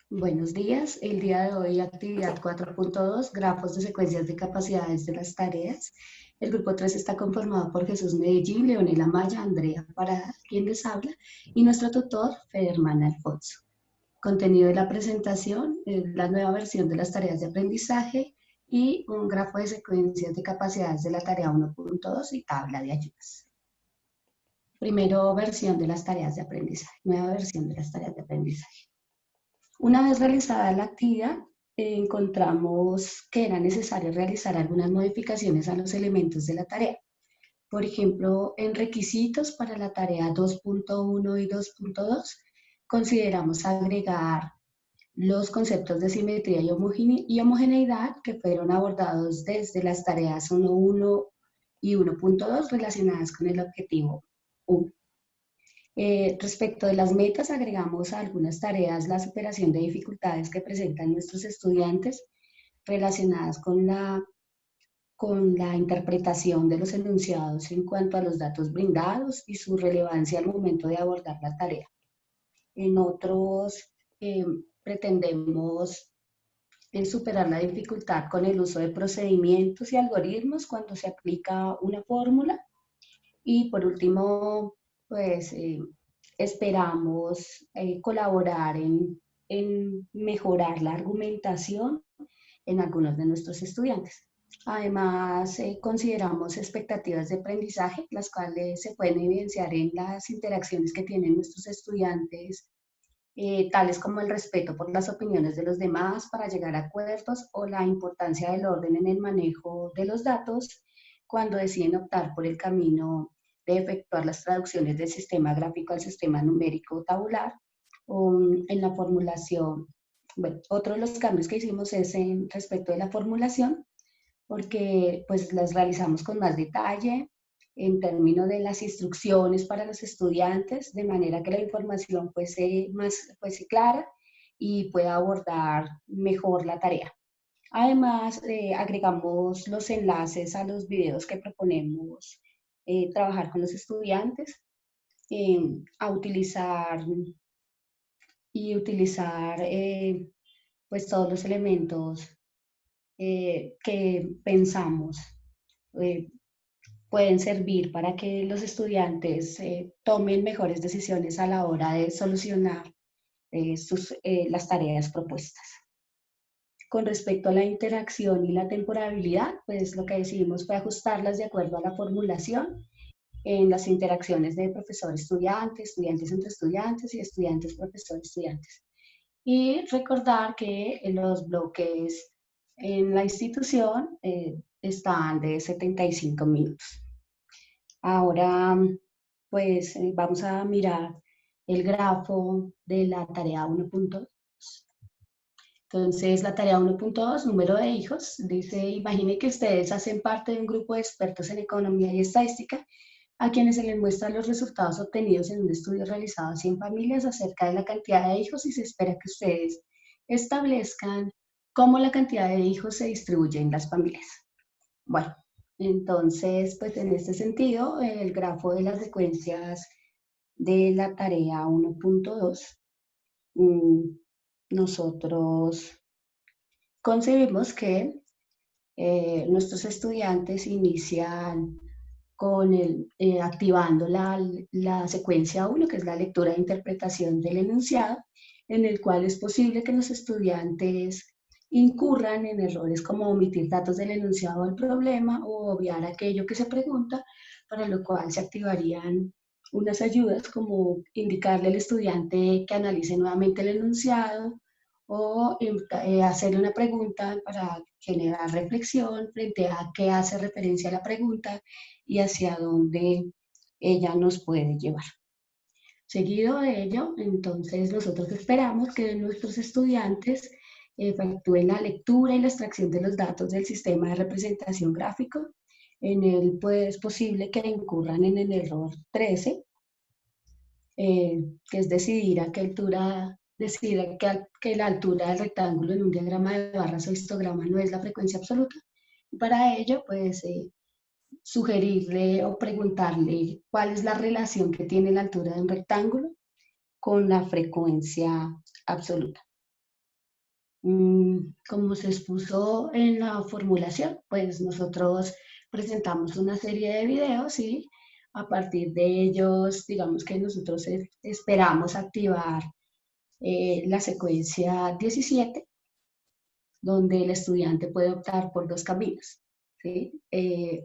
Buenos días. El día de hoy, actividad 4.2, grafos de secuencias de capacidades de las tareas. El grupo 3 está conformado por Jesús Medellín, Leonela Maya, Andrea Parada, quien les habla, y nuestro tutor, Federman Alfonso. Contenido de la presentación es la nueva versión de las tareas de aprendizaje y un grafo de secuencias de capacidades de la tarea 1.2 y tabla de ayudas. Primero, versión de las tareas de aprendizaje, nueva versión de las tareas de aprendizaje. Una vez realizada la actividad, encontramos que era necesario realizar algunas modificaciones a los elementos de la tarea. Por ejemplo, en requisitos para la tarea 2.1 y 2.2, consideramos agregar los conceptos de simetría y homogeneidad que fueron abordados desde las tareas 1.1 y 1.2 relacionadas con el objetivo 1. Respecto de las metas, agregamos a algunas tareas la superación de dificultades que presentan nuestros estudiantes relacionadas con la interpretación de los enunciados en cuanto a los datos brindados y su relevancia al momento de abordar la tarea. En otros, pretendemos superar la dificultad con el uso de procedimientos y algoritmos cuando se aplica una fórmula. Y por último, pues esperamos colaborar en mejorar la argumentación en algunos de nuestros estudiantes. Además, consideramos expectativas de aprendizaje, las cuales se pueden evidenciar en las interacciones que tienen nuestros estudiantes, tales como el respeto por las opiniones de los demás para llegar a acuerdos o la importancia del orden en el manejo de los datos cuando deciden optar por el camino de efectuar las traducciones del sistema gráfico al sistema numérico tabular o en la formulación. Bueno, otro de los cambios que hicimos es en respecto de la formulación, porque pues las realizamos con más detalle en términos de las instrucciones para los estudiantes, de manera que la información fuese clara y pueda abordar mejor la tarea. Además, agregamos los enlaces a los videos que proponemos trabajar con los estudiantes, a utilizar pues todos los elementos que pensamos eh, pueden servir para que los estudiantes tomen mejores decisiones a la hora de solucionar las tareas propuestas. Con respecto a la interacción y la temporalidad, pues lo que decidimos fue ajustarlas de acuerdo a la formulación en las interacciones de profesor-estudiante, estudiantes entre estudiantes y estudiantes-profesor-estudiantes. Y recordar que los bloques en la institución están de 75 minutos. Ahora, pues vamos a mirar el grafo de la tarea 1.2. Entonces, la tarea 1.2, número de hijos, dice, imagine que ustedes hacen parte de un grupo de expertos en economía y estadística a quienes se les muestran los resultados obtenidos en un estudio realizado a 100 familias acerca de la cantidad de hijos y se espera que ustedes establezcan cómo la cantidad de hijos se distribuye en las familias. Bueno, entonces, pues en este sentido, el grafo de las secuencias de la tarea 1.2, nosotros concebimos que nuestros estudiantes inician activando la secuencia 1, que es la lectura e interpretación del enunciado, en el cual es posible que los estudiantes incurran en errores como omitir datos del enunciado del problema o obviar aquello que se pregunta, para lo cual se activarían unas ayudas como indicarle al estudiante que analice nuevamente el enunciado o hacerle una pregunta para generar reflexión frente a qué hace referencia a la pregunta y hacia dónde ella nos puede llevar. Seguido de ello, entonces nosotros esperamos que nuestros estudiantes efectúen la lectura y la extracción de los datos del sistema de representación gráfico. En él pues, es posible que incurran en el error 13, que es decidir que la altura del rectángulo en un diagrama de barras o histograma no es la frecuencia absoluta. Para ello, pues sugerirle o preguntarle cuál es la relación que tiene la altura de un rectángulo con la frecuencia absoluta. Como se expuso en la formulación, pues nosotros presentamos una serie de videos y a partir de ellos, digamos que nosotros esperamos activar la secuencia 17, donde el estudiante puede optar por dos caminos, ¿sí?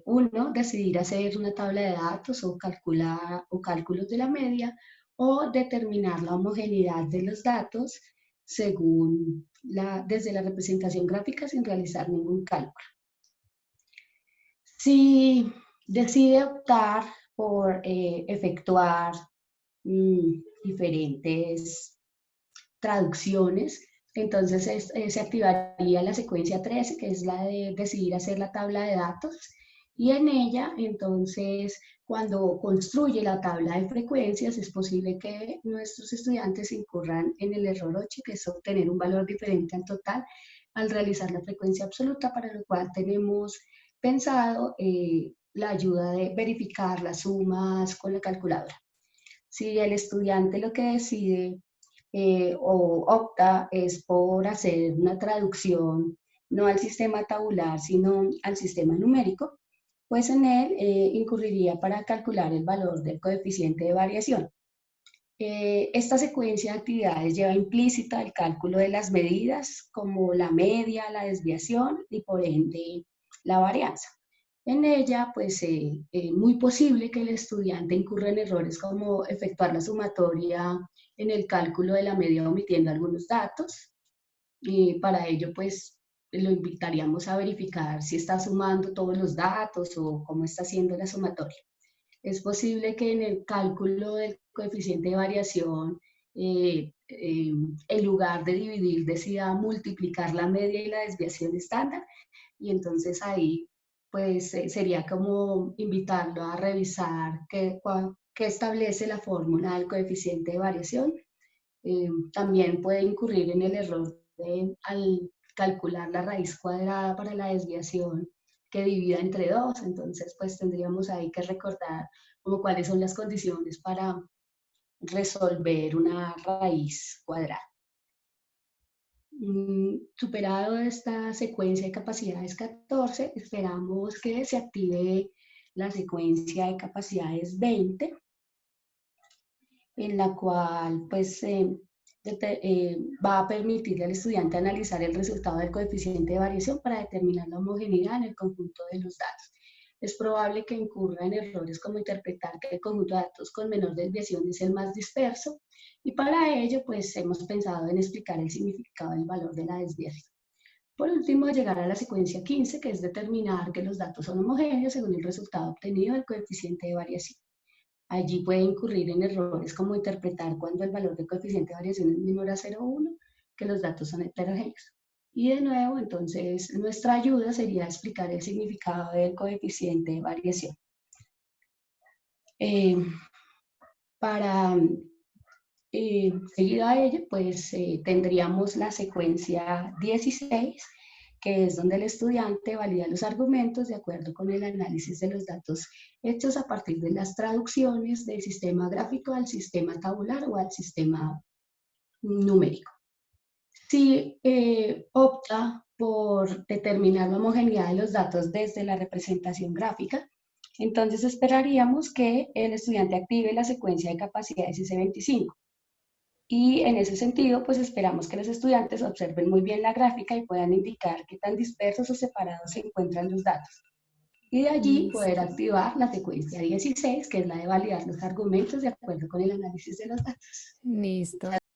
Uno, decidir hacer una tabla de datos o calcular o cálculos de la media, o determinar la homogeneidad de los datos según desde la representación gráfica sin realizar ningún cálculo. Si decide optar por efectuar diferentes traducciones, entonces se activaría la secuencia 13, que es la de decidir hacer la tabla de datos, y en ella, entonces, cuando construye la tabla de frecuencias, es posible que nuestros estudiantes incurran en el error 8, que es obtener un valor diferente al total al realizar la frecuencia absoluta, para lo cual tenemos pensado la ayuda de verificar las sumas con la calculadora. Si el estudiante lo que decide o opta es por hacer una traducción no al sistema tabular, sino al sistema numérico, pues en él incurriría para calcular el valor del coeficiente de variación. Esta secuencia de actividades lleva implícita el cálculo de las medidas, como la media, la desviación y por ende la varianza. En ella, pues, muy posible que el estudiante incurra en errores como efectuar la sumatoria en el cálculo de la media omitiendo algunos datos. Y para ello, pues, lo invitaríamos a verificar si está sumando todos los datos o cómo está haciendo la sumatoria. Es posible que en el cálculo del coeficiente de variación, en lugar de dividir, decida multiplicar la media y la desviación estándar, y entonces ahí pues sería como invitarlo a revisar qué establece la fórmula del coeficiente de variación. También puede incurrir en el error al calcular la raíz cuadrada para la desviación que divida entre 2, entonces pues tendríamos ahí que recordar como cuáles son las condiciones para resolver una raíz cuadrada. Superado esta secuencia de capacidades 14, esperamos que se active la secuencia de capacidades 20, en la cual pues va a permitirle al estudiante analizar el resultado del coeficiente de variación para determinar la homogeneidad en el conjunto de los datos. Es probable que incurra en errores como interpretar que el conjunto de datos con menor desviación es el más disperso, y para ello pues hemos pensado en explicar el significado del valor de la desviación. Por último, llegar a la secuencia 15, que es determinar que los datos son homogéneos según el resultado obtenido del coeficiente de variación. Allí puede incurrir en errores como interpretar cuando el valor del coeficiente de variación es menor a 0,1, que los datos son heterogéneos. Y de nuevo, entonces, nuestra ayuda sería explicar el significado del coeficiente de variación. Para seguido a ello, pues tendríamos la secuencia 16, que es donde el estudiante valida los argumentos de acuerdo con el análisis de los datos hechos a partir de las traducciones del sistema gráfico al sistema tabular o al sistema numérico. Si opta por determinar la homogeneidad de los datos desde la representación gráfica, entonces esperaríamos que el estudiante active la secuencia de capacidades S25. Y en ese sentido, pues esperamos que los estudiantes observen muy bien la gráfica y puedan indicar qué tan dispersos o separados se encuentran los datos. Y de allí poder activar la secuencia 16, que es la de validar los argumentos de acuerdo con el análisis de los datos. Listo.